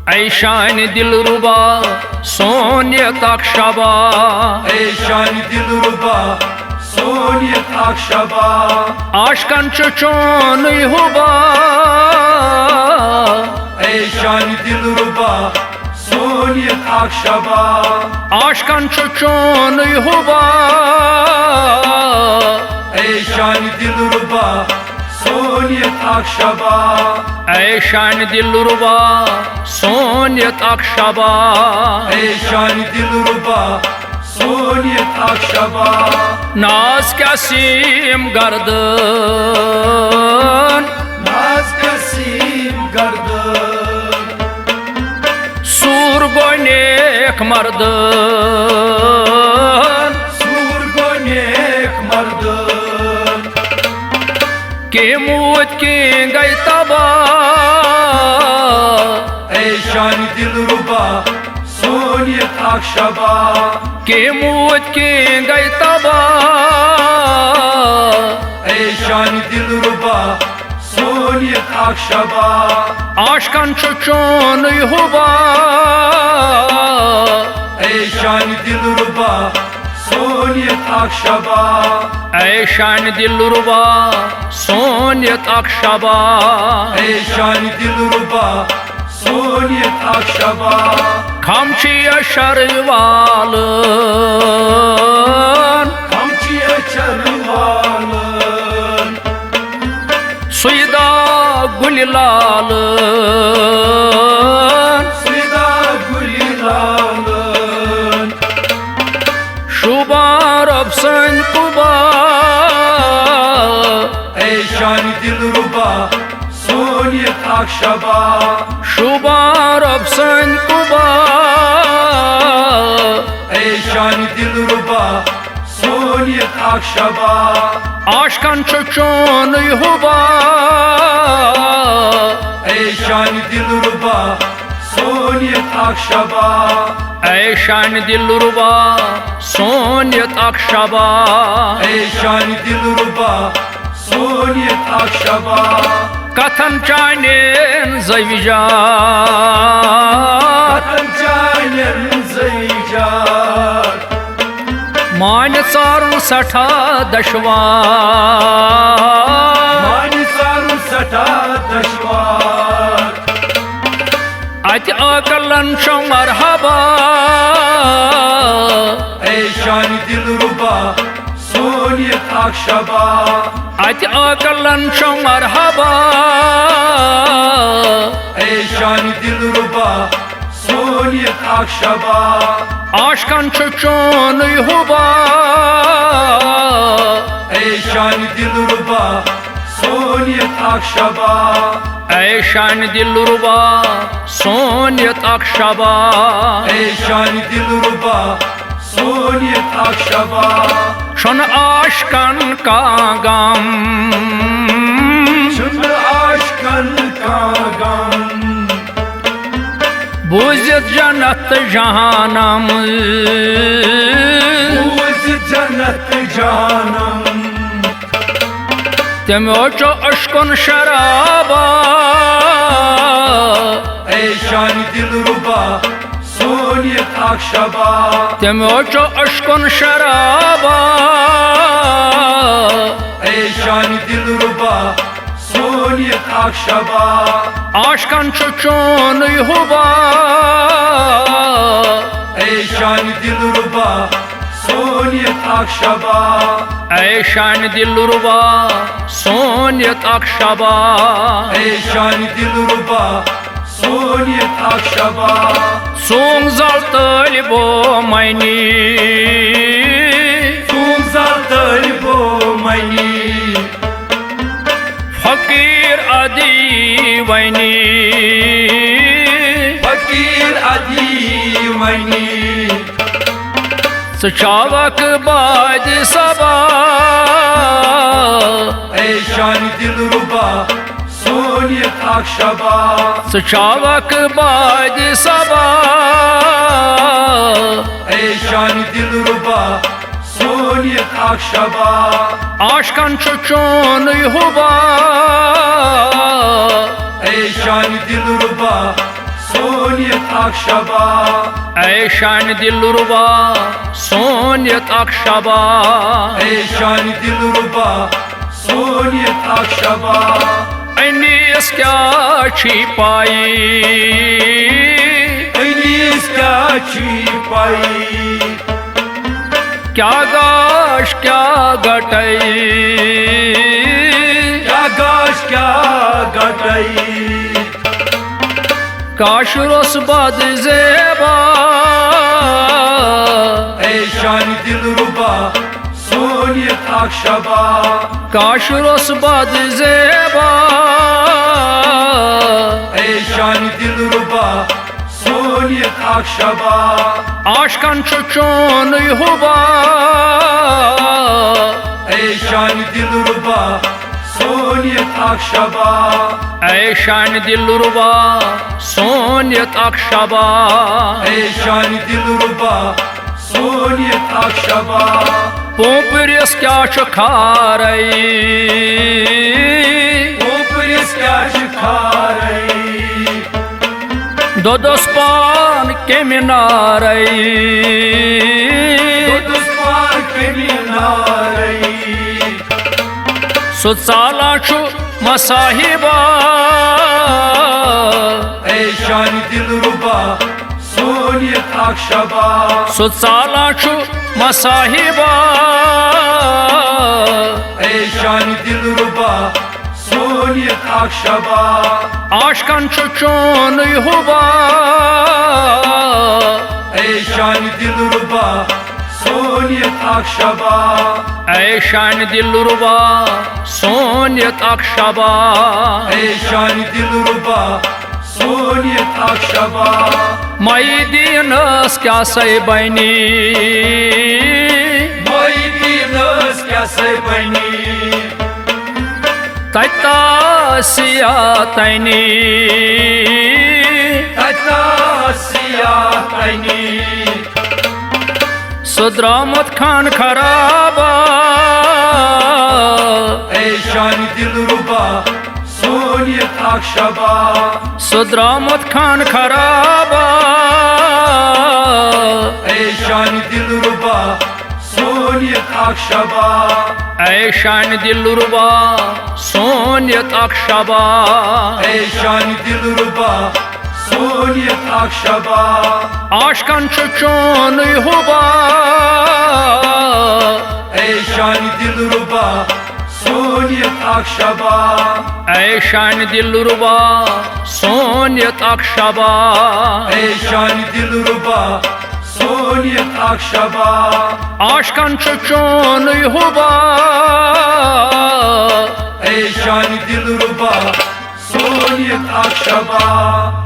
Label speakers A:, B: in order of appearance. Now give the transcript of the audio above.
A: ऐ शान दिलरुबा सोनियत अक्षबा,
B: ऐ शान दिलरुबा सोनियत अक्षबा,
A: आशकन चोन हुबा,
B: ऐ शान दिलरुबा सोनियत अक्षबा,
A: आशकन चोन हुबा,
B: ऐ शान दिलरुबा सोनियत अक्षबा,
A: ऐ शान दिलरुबा सोनियत अक्षबा,
B: ऐ शान दिलरुबा सोनियत अक्षबा,
A: नाज कसीम गर्दन,
B: नाज कसीम गर्दन,
A: सूर गो नेक मर्दन,
B: सूर गो नेक मर्दन,
A: के मूत के गई तबा,
B: ऐ शान दिलरुबा सोनियत अक्षबा,
A: के मूत के गई तबा,
B: ऐ शान दिलरुबा सोनियत अक्षबा,
A: आशकन चोन हुबा,
B: ऐ शान दिलरुबा सोनियत अक्षबा,
A: ऐ शान दिलरुबा सोनियत अक्षबा,
B: ऐ शान दिलरुबा सोनियत अक्षबा,
A: खमची शरवाल,
B: खमची चरवाल,
A: सुईदा गुलाल,
B: सीधा गुलाल,
A: शुबार अफसन कुबा,
B: ऐ शान दिलरुबा सोनियत अक्षबा,
A: शुबार अफसन कुबा,
B: ऐ शान दिलरुबा सोनियत अक्षबा,
A: आशकन चोन हुबा,
B: ऐ शान दिलरुबा सोनियत अक्षबा,
A: ऐ शान दिलरुबा सोनियत अक्षबा,
B: ऐ शान दिलरुबा सोनियत अक्षबा,
A: कथन चानेन जविजा,
B: कथन चायन ज़ईजात,
A: मान चारुन सठा दशवार,
B: मान सारू सटा दशवार,
A: अत अकलन शो मरहबा,
B: ऐ शान दिलरुबा सोनियत अक्षबा,
A: अत अकलन शो मरहबा,
B: ऐ शान दिलरुबा सोनियत अक्षबा,
A: आशकन चोन हुबा,
B: ऐ शान दिलरुबा सोनियत अक्षबा,
A: ऐ शान दिलरुबा सोनियत अक्षबा,
B: ऐ शान दिलरुबा सोनियत अक्षबा,
A: शन आशकन का गम,
B: शुद्ध आशकन का गम,
A: बुझत जन्नत जहानम,
B: पूज जन्नत जानम,
A: तमो चो अशकुन शराबा,
B: ऐ शान दिलरुबा सोनियत अक्षबा,
A: तमो चो अशकुन शराबा,
B: ऐ शान दिलरुबा सोनियत अक्षबा,
A: आशकन चोन हुबा,
B: ऐ शान दिलरुबा सोनियत अक्षबा,
A: ऐ शान दिलरुबा सोनियत अक्षबा,
B: ऐ शान दिलरुबा सोनियत अक्षबा,
A: सोंग जल तलिबो मैनी,
B: तुमzal तलिबो मैनी,
A: फकीर अदी वैनी,
B: फकीर अदी वैनी,
A: सचावक बाद सबा,
B: ऐ शान दिलरुबा सोनियत अक्षबा,
A: सचावक बाद सबा,
B: ऐ शान दिलरुबा सोनियत अक्षबा,
A: आशकन चोन हुबा,
B: ऐ शान दिलरुबा Soniyet Akşaba
A: ey şan dilruba Soniyet Akşaba
B: Ey şan dilruba Soniyet Akşaba
A: Enis kya छिपाई
B: Enis kya छिपाई
A: क्या गाश क्या गटई
B: Kya gaş kya gatay
A: काश रोसबद Zeba
B: Ey şan dilruba Soniyet Akşaba
A: काश रोसबद Zeba
B: Ey şan dilruba Soniyet Akşaba
A: Aşkan çöçön yuhuba
B: Ey şan dilruba Soniyet Akşaba
A: ey şan dilruba Soniyet Akşaba
B: Ey şan dilruba Soniyet Akşaba
A: Pompres kya çakarey
B: Opris kya çıkarey
A: Dodospan ke minarey
B: Dodus par keminarey
A: Sutsala şu masahiba
B: Ey şan dilruba Soniyet Akşaba
A: Sutsala şu masahiba
B: Ey şan dilruba Soniyet Akşaba
A: Aşkan çöçön yuhuba
B: Ey şan dilruba Soniyet Akşaba
A: ey şan dilruba Soniyet Akşaba
B: Ey şan dilruba Soniyet Akşaba
A: Maydinas kya say bani
B: Moydinas kya sebani
A: Tayta siya tayni
B: Tata siyatayni
A: Sudramat Khan Kharaba
B: Ey şan dilruba Soniyet Akşaba
A: Sudramat Khan Kharaba
B: Ey şan dilruba Soniyet Akşaba
A: ey şan dilruba Soniyet Akşaba
B: Ey şan dilruba Soniyet Akşaba
A: Aşkan çöçön yuhuba
B: Ey şan dilruba Soniyet Akşaba
A: ey şan dilruba Soniyet Akşaba
B: Ey şan dilruba Soniyet Akşaba
A: Aşkan çöçön yuhuba
B: Ey şan dilruba Soniyet Akşaba